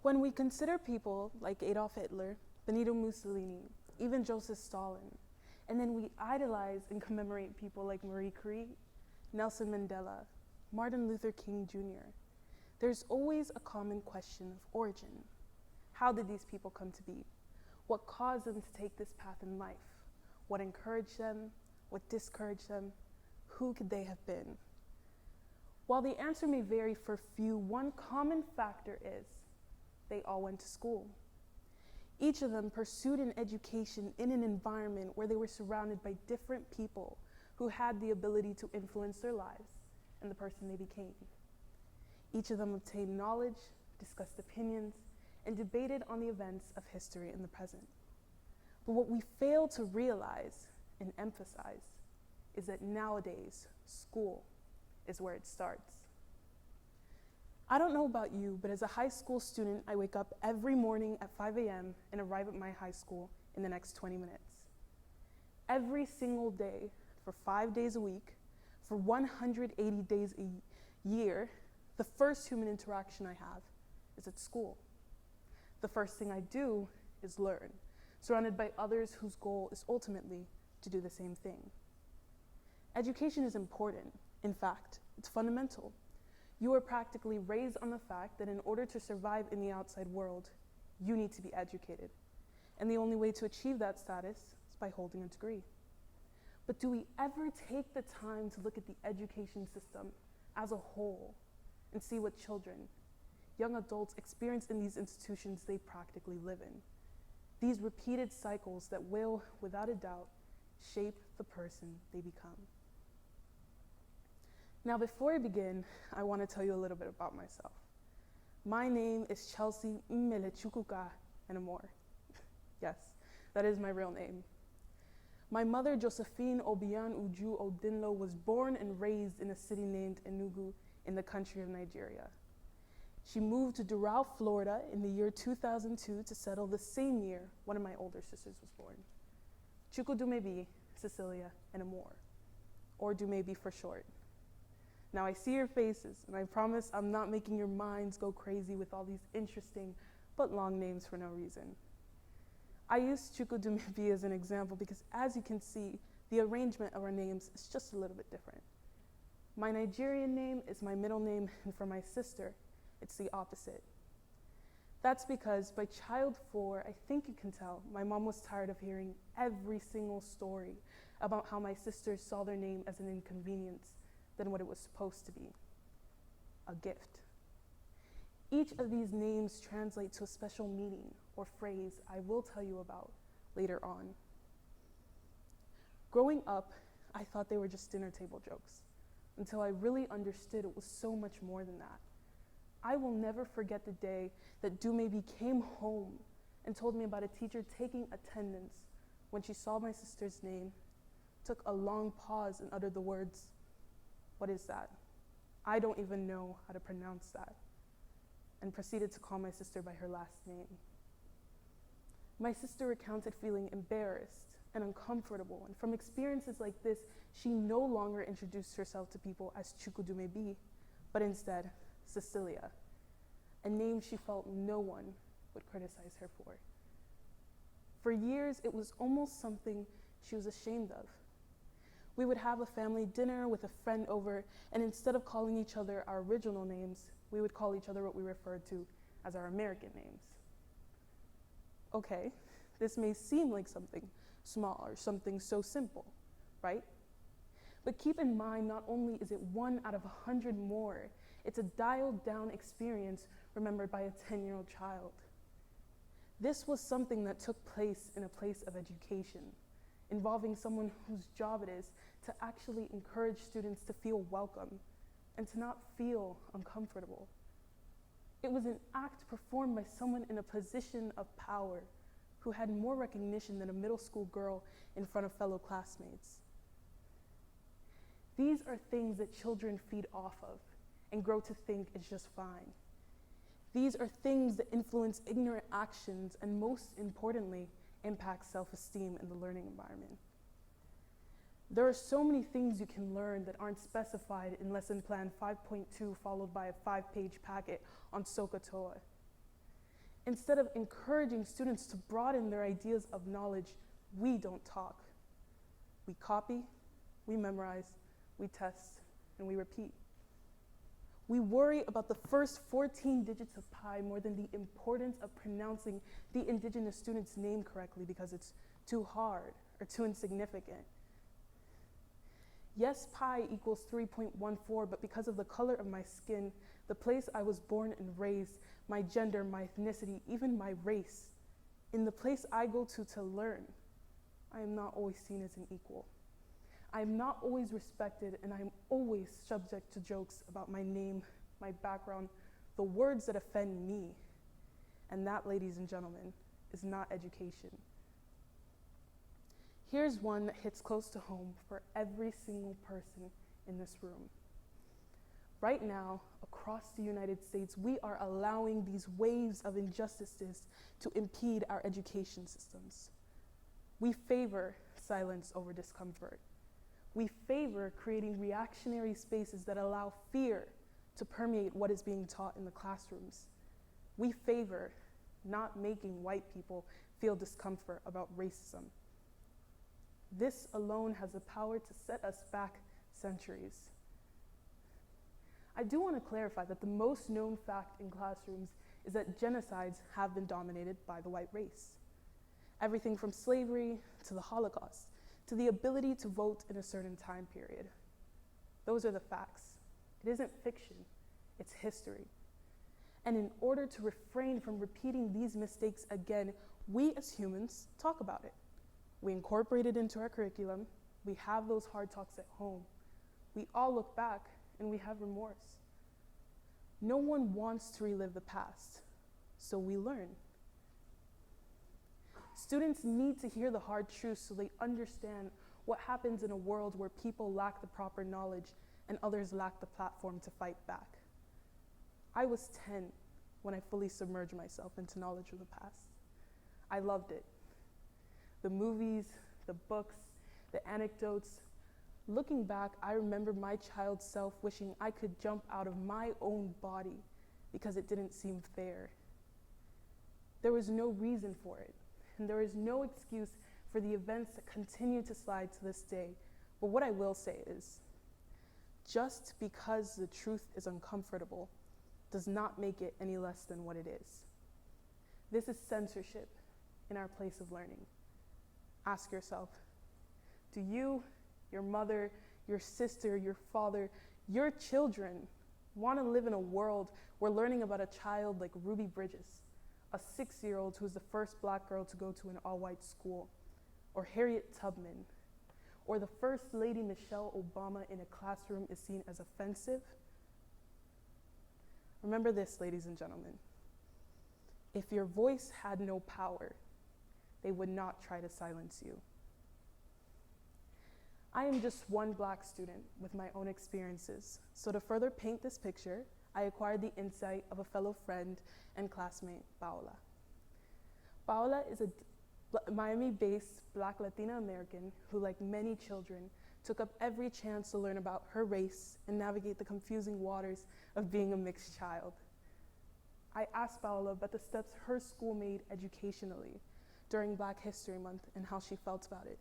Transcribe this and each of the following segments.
When we consider people like Adolf Hitler, Benito Mussolini, even Joseph Stalin, and then we idolize and commemorate people like Marie Curie, Nelson Mandela, Martin Luther King Jr., there's always a common question of origin. How did these people come to be? What caused them to take this path in life? What encouraged them? What discouraged them? Who could they have been? While the answer may vary for few, one common factor is they all went to school. Each of them pursued an education in an environment where they were surrounded by different people who had the ability to influence their lives and the person they became. Each of them obtained knowledge, discussed opinions, and debated on the events of history in the present. But what we fail to realize and emphasize is that nowadays, school is where it starts. I don't know about you, but as a high school student, I wake up every morning at 5 a.m. and arrive at my high school in the next 20 minutes. Every single day, for 5 days a week, for 180 days a year, the first human interaction I have is at school. The first thing I do is learn, surrounded by others whose goal is ultimately to do the same thing. Education is important. In fact, it's fundamental. You are practically raised on the fact that in order to survive in the outside world, you need to be educated. And the only way to achieve that status is by holding a degree. But do we ever take the time to look at the education system as a whole and see what children, young adults experience in these institutions they practically live in? These repeated cycles that will, without a doubt, shape the person they become. Now, before I begin, I want to tell you a little bit about myself. My name is Chelsea Melechukuka Enemor. Yes, that is my real name. My mother, Josephine Obian Uju Odinlo, was born and raised in a city named Enugu in the country of Nigeria. She moved to Doral, Florida in the year 2002 to settle the same year one of my older sisters was born. Chukwudumebi Cecilia Enemor, or Dumebi for short. Now I see your faces, and I promise I'm not making your minds go crazy with all these interesting but long names for no reason. I use Chukwudumebi as an example because, as you can see, the arrangement of our names is just a little bit different. My Nigerian name is my middle name, and for my sister, it's the opposite. That's because by child 4, I think you can tell, my mom was tired of hearing every single story about how my sisters saw their name as an inconvenience than what it was supposed to be, a gift. Each of these names translate to a special meaning or phrase I will tell you about later on. Growing up, I thought they were just dinner table jokes, until I really understood it was so much more than that. I will never forget the day that Dumebi came home and told me about a teacher taking attendance when she saw my sister's name, took a long pause and uttered the words, "What is that? I don't even know how to pronounce that," and proceeded to call my sister by her last name. My sister recounted feeling embarrassed and uncomfortable, and from experiences like this, she no longer introduced herself to people as Chukwudumebi, but instead Cecilia, a name she felt no one would criticize her for. For years, it was almost something she was ashamed of. We would have a family dinner with a friend over, and instead of calling each other our original names, we would call each other what we referred to as our American names. Okay, this may seem like something small or something so simple, right? But keep in mind, not only is it 1 out of 100 more, it's a dialed down experience remembered by a 10-year-old child. This was something that took place in a place of education, involving someone whose job it is to actually encourage students to feel welcome and to not feel uncomfortable. It was an act performed by someone in a position of power who had more recognition than a middle school girl in front of fellow classmates. These are things that children feed off of and grow to think is just fine. These are things that influence ignorant actions and, most importantly, impact self-esteem in the learning environment. There are so many things you can learn that aren't specified in Lesson Plan 5.2 followed by a 5-page packet on SOHCAHTOA. Instead of encouraging students to broaden their ideas of knowledge, we don't talk. We copy, we memorize, we test, and we repeat. We worry about the first 14 digits of pi more than the importance of pronouncing the indigenous student's name correctly because it's too hard or too insignificant. Yes, pi equals 3.14, but because of the color of my skin, the place I was born and raised, my gender, my ethnicity, even my race, in the place I go to learn, I am not always seen as an equal. I am not always respected, and I am always subject to jokes about my name, my background, the words that offend me. And that, ladies and gentlemen, is not education. Here's one that hits close to home for every single person in this room. Right now, across the United States, we are allowing these waves of injustices to impede our education systems. We favor silence over discomfort. We favor creating reactionary spaces that allow fear to permeate what is being taught in the classrooms. We favor not making white people feel discomfort about racism. This alone has the power to set us back centuries. I do want to clarify that the most known fact in classrooms is that genocides have been dominated by the white race. Everything from slavery to the Holocaust, to the ability to vote in a certain time period. Those are the facts. It isn't fiction, it's history. And in order to refrain from repeating these mistakes again, we as humans talk about it. We incorporate it into our curriculum. We have those hard talks at home. We all look back and we have remorse. No one wants to relive the past, so we learn. Students need to hear the hard truths so they understand what happens in a world where people lack the proper knowledge and others lack the platform to fight back. I was 10 when I fully submerged myself into knowledge of the past. I loved it. The movies, the books, the anecdotes. Looking back, I remember my child self wishing I could jump out of my own body because it didn't seem fair. There was no reason for it, and there is no excuse for the events that continue to slide to this day. But what I will say is, just because the truth is uncomfortable does not make it any less than what it is. This is censorship in our place of learning. Ask yourself, do you, your mother, your sister, your father, your children want to live in a world where learning about a child like Ruby Bridges, a 6-year-old who was the first Black girl to go to an all-white school, or Harriet Tubman, or the First Lady Michelle Obama in a classroom is seen as offensive? Remember this, ladies and gentlemen. If your voice had no power, they would not try to silence you. I am just one Black student with my own experiences, so to further paint this picture, I acquired the insight of a fellow friend and classmate, Paola. Paola is a Miami-based Black Latina American who, like many children, took up every chance to learn about her race and navigate the confusing waters of being a mixed child. I asked Paola about the steps her school made educationally during Black History Month and how she felt about it.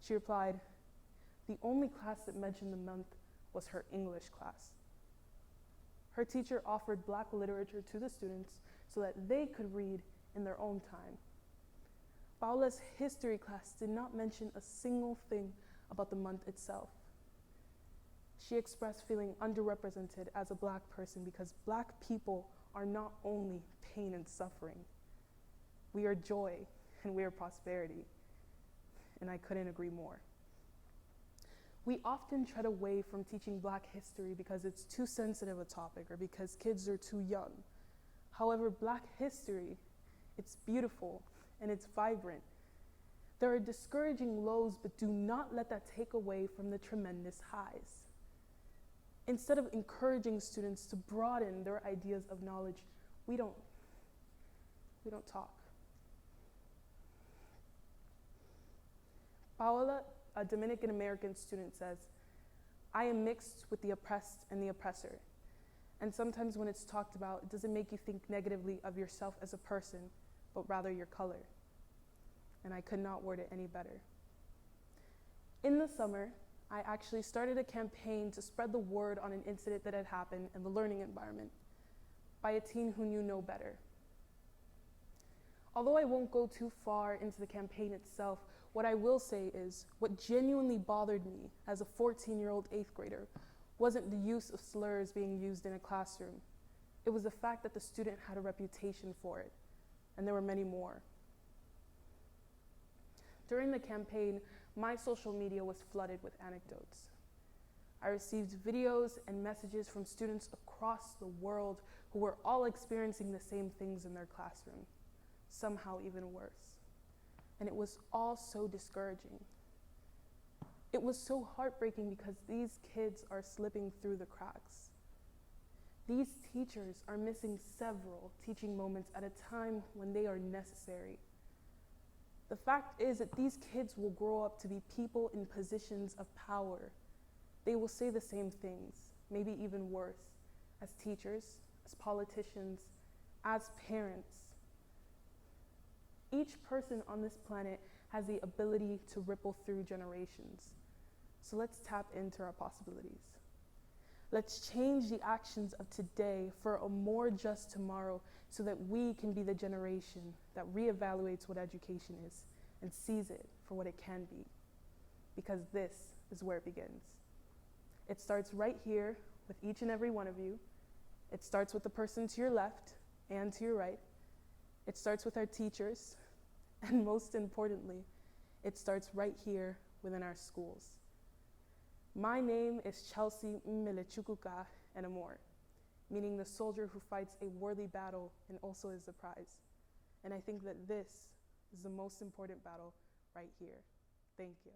She replied, the only class that mentioned the month was her English class. Her teacher offered Black literature to the students so that they could read in their own time. Paola's history class did not mention a single thing about the month itself. She expressed feeling underrepresented as a Black person because Black people are not only pain and suffering. We are joy and we are prosperity. And I couldn't agree more. We often tread away from teaching Black history because it's too sensitive a topic or because kids are too young. However, Black history, it's beautiful and it's vibrant. There are discouraging lows, but do not let that take away from the tremendous highs. Instead of encouraging students to broaden their ideas of knowledge, we don't talk. Paola, a Dominican American student, says, I am mixed with the oppressed and the oppressor. And sometimes when it's talked about, it doesn't make you think negatively of yourself as a person, but rather your color. And I could not word it any better. In the summer, I actually started a campaign to spread the word on an incident that had happened in the learning environment by a teen who knew no better. Although I won't go too far into the campaign itself, what I will say is what genuinely bothered me as a 14-year-old 8th grader wasn't the use of slurs being used in a classroom. It was the fact that the student had a reputation for it, and there were many more. During the campaign, my social media was flooded with anecdotes. I received videos and messages from students across the world who were all experiencing the same things in their classroom, somehow even worse. And it was all so discouraging. It was so heartbreaking because these kids are slipping through the cracks. These teachers are missing several teaching moments at a time when they are necessary. The fact is that these kids will grow up to be people in positions of power. They will say the same things, maybe even worse, as teachers, as politicians, as parents. Each person on this planet has the ability to ripple through generations. So let's tap into our possibilities. Let's change the actions of today for a more just tomorrow so that we can be the generation that reevaluates what education is and sees it for what it can be. Because this is where it begins. It starts right here with each and every one of you. It starts with the person to your left and to your right. It starts with our teachers. And most importantly, it starts right here within our schools. My name is Chelsea Melechukuka Enemor, meaning the soldier who fights a worthy battle and also is the prize. And I think that this is the most important battle right here. Thank you.